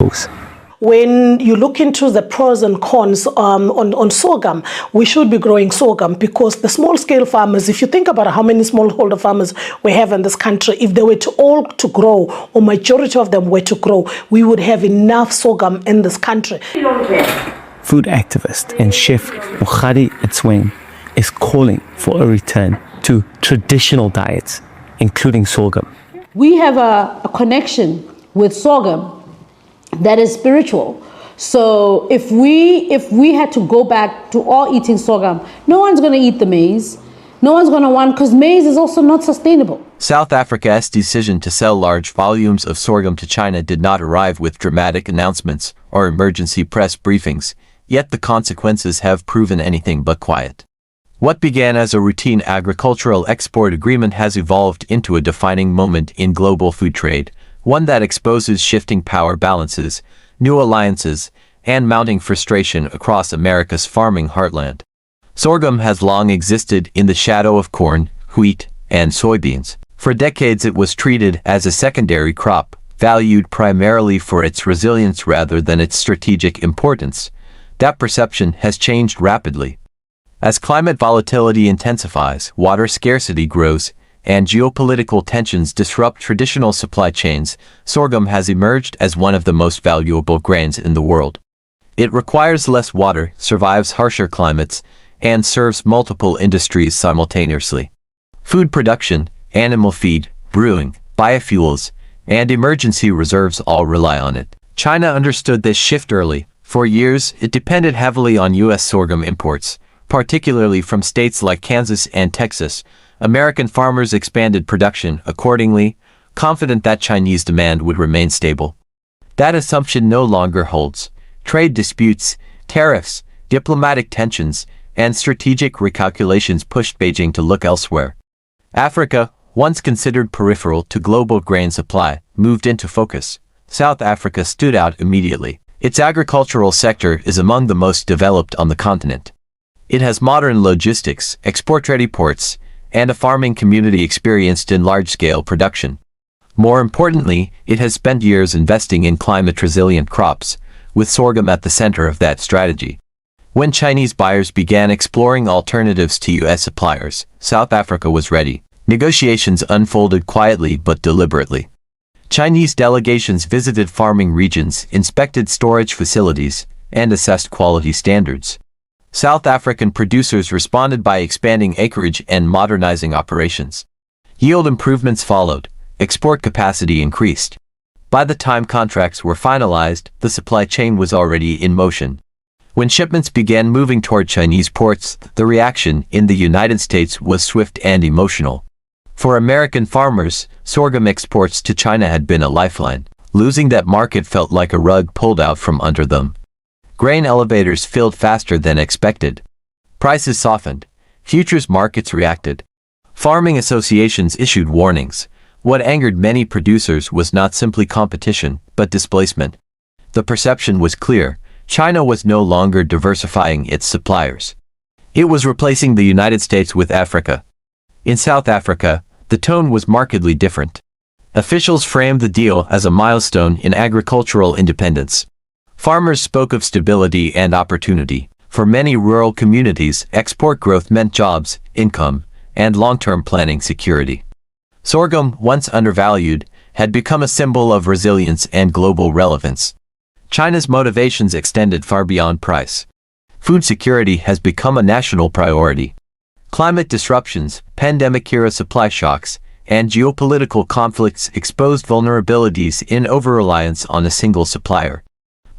vegetables. When you look into the pros and cons on sorghum, we should be growing sorghum because the small-scale farmers, if you think about how many smallholder farmers we have in this country, if they were to all to grow, or majority of them were to grow, we would have enough sorghum in this country. Food activist and chef Mokgadi Etsweng is calling for a return to traditional diets, including sorghum. We have a connection with sorghum that is spiritual. So if we had to go back to all eating sorghum, no one's going to eat the maize. No one's going to want, because maize is also not sustainable. South Africa's decision to sell large volumes of sorghum to China did not arrive with dramatic announcements or emergency press briefings, yet the consequences have proven anything but quiet. What began as a routine agricultural export agreement has evolved into a defining moment in global food trade, one that exposes shifting power balances, new alliances, and mounting frustration across America's farming heartland. Sorghum has long existed in the shadow of corn, wheat, and soybeans. For decades it was treated as a secondary crop, valued primarily for its resilience rather than its strategic importance. That perception has changed rapidly. As climate volatility intensifies, water scarcity grows, and geopolitical tensions disrupt traditional supply chains, sorghum has emerged as one of the most valuable grains in the world. It requires less water, survives harsher climates, and serves multiple industries simultaneously. Food production, animal feed, brewing, biofuels, and emergency reserves all rely on it. China understood this shift early. For years, it depended heavily on U.S. sorghum imports, particularly from states like Kansas and Texas. American farmers expanded production accordingly, confident that Chinese demand would remain stable. That assumption no longer holds. Trade disputes, tariffs, diplomatic tensions, and strategic recalculations pushed Beijing to look elsewhere. Africa, once considered peripheral to global grain supply, moved into focus. South Africa stood out immediately. Its agricultural sector is among the most developed on the continent. It has modern logistics, export-ready ports, and a farming community experienced in large-scale production. More importantly, it has spent years investing in climate-resilient crops, with sorghum at the center of that strategy. When Chinese buyers began exploring alternatives to U.S. suppliers, South Africa was ready. Negotiations unfolded quietly but deliberately. Chinese delegations visited farming regions, inspected storage facilities, and assessed quality standards. South African producers responded by expanding acreage and modernizing operations. Yield improvements followed. Export capacity increased. By the time contracts were finalized, the supply chain was already in motion. When shipments began moving toward Chinese ports, the reaction in the United States was swift and emotional. For American farmers, sorghum exports to China had been a lifeline. Losing that market felt like a rug pulled out from under them. Grain elevators filled faster than expected. Prices softened. Futures markets reacted. Farming associations issued warnings. What angered many producers was not simply competition, but displacement. The perception was clear. China was no longer diversifying its suppliers. It was replacing the United States with Africa. In South Africa, the tone was markedly different. Officials framed the deal as a milestone in agricultural independence. Farmers spoke of stability and opportunity. For many rural communities, export growth meant jobs, income, and long-term planning security. Sorghum, once undervalued, had become a symbol of resilience and global relevance. China's motivations extended far beyond price. Food security has become a national priority. Climate disruptions, pandemic-era supply shocks, and geopolitical conflicts exposed vulnerabilities in over-reliance on a single supplier.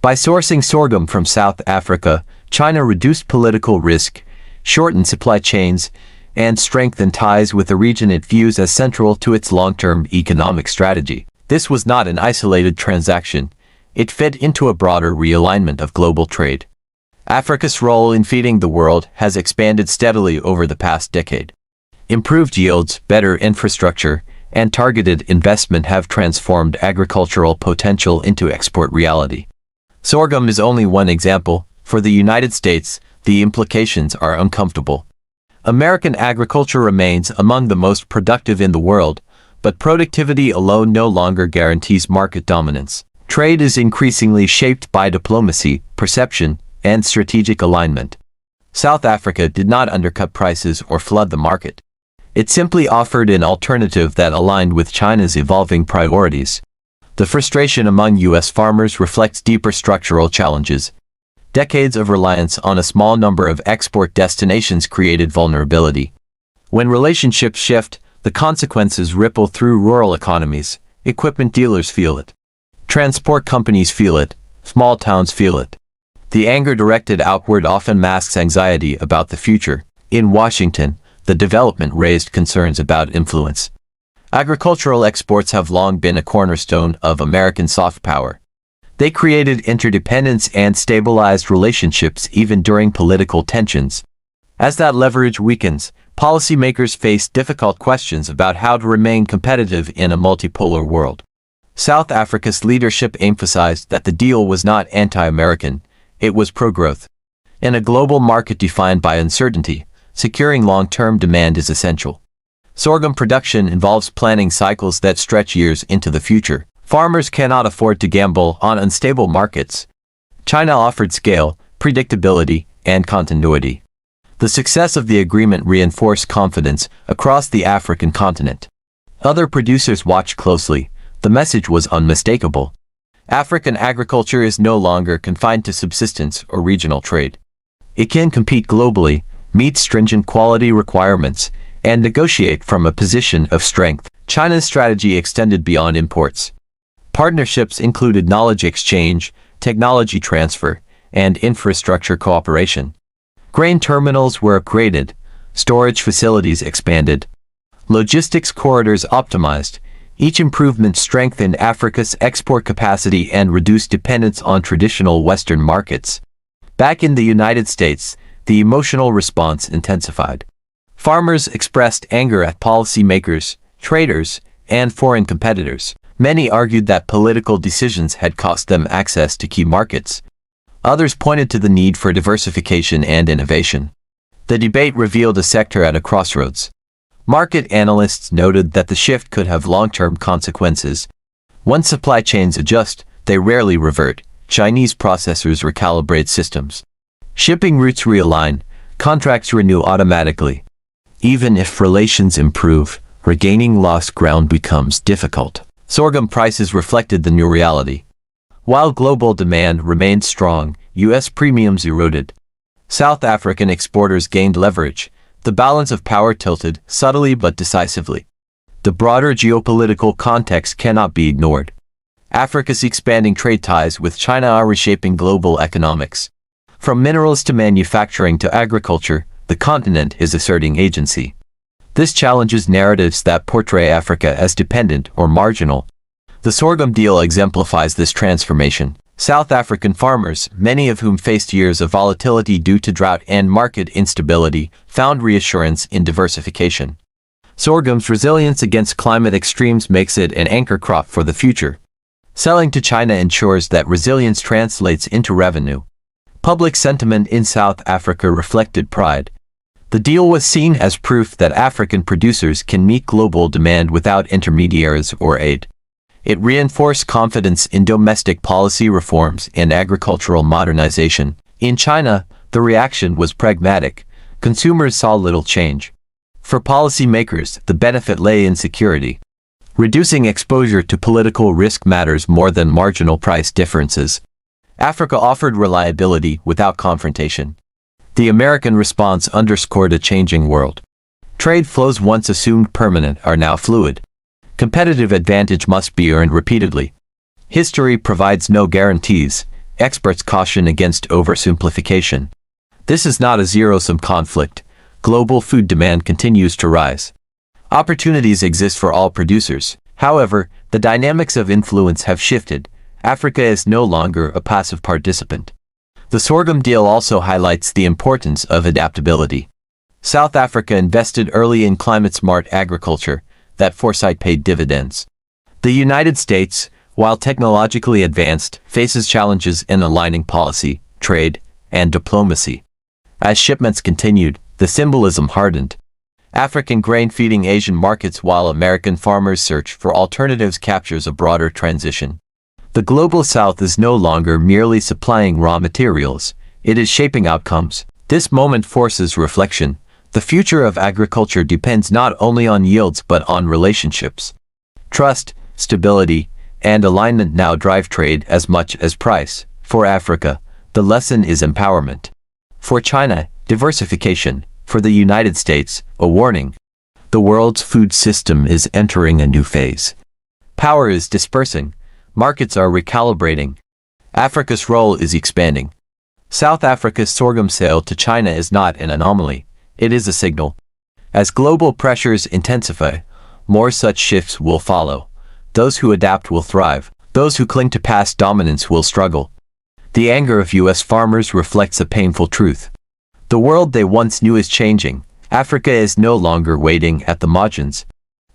By sourcing sorghum from South Africa, China reduced political risk, shortened supply chains, and strengthened ties with a region it views as central to its long-term economic strategy. This was not an isolated transaction. It fit into a broader realignment of global trade. Africa's role in feeding the world has expanded steadily over the past decade. Improved yields, better infrastructure, and targeted investment have transformed agricultural potential into export reality. Sorghum is only one example. For the United States, the implications are uncomfortable. American agriculture remains among the most productive in the world, but productivity alone no longer guarantees market dominance. Trade is increasingly shaped by diplomacy, perception, and strategic alignment. South Africa did not undercut prices or flood the market. It simply offered an alternative that aligned with China's evolving priorities. The frustration among U.S. farmers reflects deeper structural challenges. Decades of reliance on a small number of export destinations created vulnerability. When relationships shift, the consequences ripple through rural economies. Equipment dealers feel it. Transport companies feel it. Small towns feel it. The anger directed outward often masks anxiety about the future. In Washington, the development raised concerns about influence. Agricultural exports have long been a cornerstone of American soft power. They created interdependence and stabilized relationships even during political tensions. As that leverage weakens, policymakers face difficult questions about how to remain competitive in a multipolar world. South Africa's leadership emphasized that the deal was not anti-American, it was pro-growth. In a global market defined by uncertainty, securing long-term demand is essential. Sorghum production involves planning cycles that stretch years into the future. Farmers cannot afford to gamble on unstable markets. China offered scale, predictability, and continuity. The success of the agreement reinforced confidence across the African continent. Other producers watched closely. The message was unmistakable. African agriculture is no longer confined to subsistence or regional trade. It can compete globally, meet stringent quality requirements, and negotiate from a position of strength. China's strategy extended beyond imports. Partnerships included knowledge exchange, technology transfer, and infrastructure cooperation. Grain terminals were upgraded, storage facilities expanded, logistics corridors optimized. Each improvement strengthened Africa's export capacity and reduced dependence on traditional Western markets. Back in the United States, the emotional response intensified. Farmers expressed anger at policymakers, traders, and foreign competitors. Many argued that political decisions had cost them access to key markets. Others pointed to the need for diversification and innovation. The debate revealed a sector at a crossroads. Market analysts noted that the shift could have long-term consequences. Once supply chains adjust, they rarely revert. Chinese processors recalibrate systems. Shipping routes realign, contracts renew automatically. Even if relations improve, regaining lost ground becomes difficult. Sorghum prices reflected the new reality. While global demand remained strong, U.S. premiums eroded. South African exporters gained leverage. The balance of power tilted, subtly but decisively. The broader geopolitical context cannot be ignored. Africa's expanding trade ties with China are reshaping global economics. From minerals to manufacturing to agriculture, the continent is asserting agency. This challenges narratives that portray Africa as dependent or marginal. The sorghum deal exemplifies this transformation. South African farmers, many of whom faced years of volatility due to drought and market instability, found reassurance in diversification. Sorghum's resilience against climate extremes makes it an anchor crop for the future. Selling to China ensures that resilience translates into revenue. Public sentiment in South Africa reflected pride. The deal was seen as proof that African producers can meet global demand without intermediaries or aid. It reinforced confidence in domestic policy reforms and agricultural modernization. In China, the reaction was pragmatic. Consumers saw little change. For policymakers, the benefit lay in security. Reducing exposure to political risk matters more than marginal price differences. Africa offered reliability without confrontation. The American response underscored a changing world. Trade flows once assumed permanent are now fluid. Competitive advantage must be earned repeatedly. History provides no guarantees. Experts caution against oversimplification. This is not a zero-sum conflict. Global food demand continues to rise. Opportunities exist for all producers. However, the dynamics of influence have shifted. Africa is no longer a passive participant. The sorghum deal also highlights the importance of adaptability. South Africa invested early in climate-smart agriculture. That foresight paid dividends. The United States, while technologically advanced, faces challenges in aligning policy, trade, and diplomacy. As shipments continued, the symbolism hardened. African grain feeding Asian markets while American farmers search for alternatives captures a broader transition. The global south is no longer merely supplying raw materials, it is shaping outcomes. This moment forces reflection. The future of agriculture depends not only on yields but on relationships. Trust, stability, and alignment now drive trade as much as price. For Africa, the lesson is empowerment. For China, diversification. For the United States, a warning. The world's food system is entering a new phase. Power is dispersing. Markets are recalibrating. Africa's role is expanding. South Africa's sorghum sale to China is not an anomaly. It is a signal. As global pressures intensify, more such shifts will follow. Those who adapt will thrive. Those who cling to past dominance will struggle. The anger of U.S. farmers reflects a painful truth. The world they once knew is changing. Africa is no longer waiting at the margins.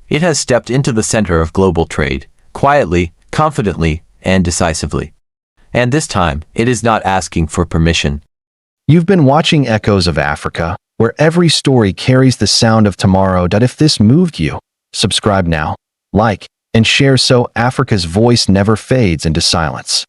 It has stepped into the center of global trade, quietly, confidently, and decisively. And this time, it is not asking for permission. You've been watching Echoes of Africa, where every story carries the sound of tomorrow. If this moved you, subscribe now, like, and share so Africa's voice never fades into silence.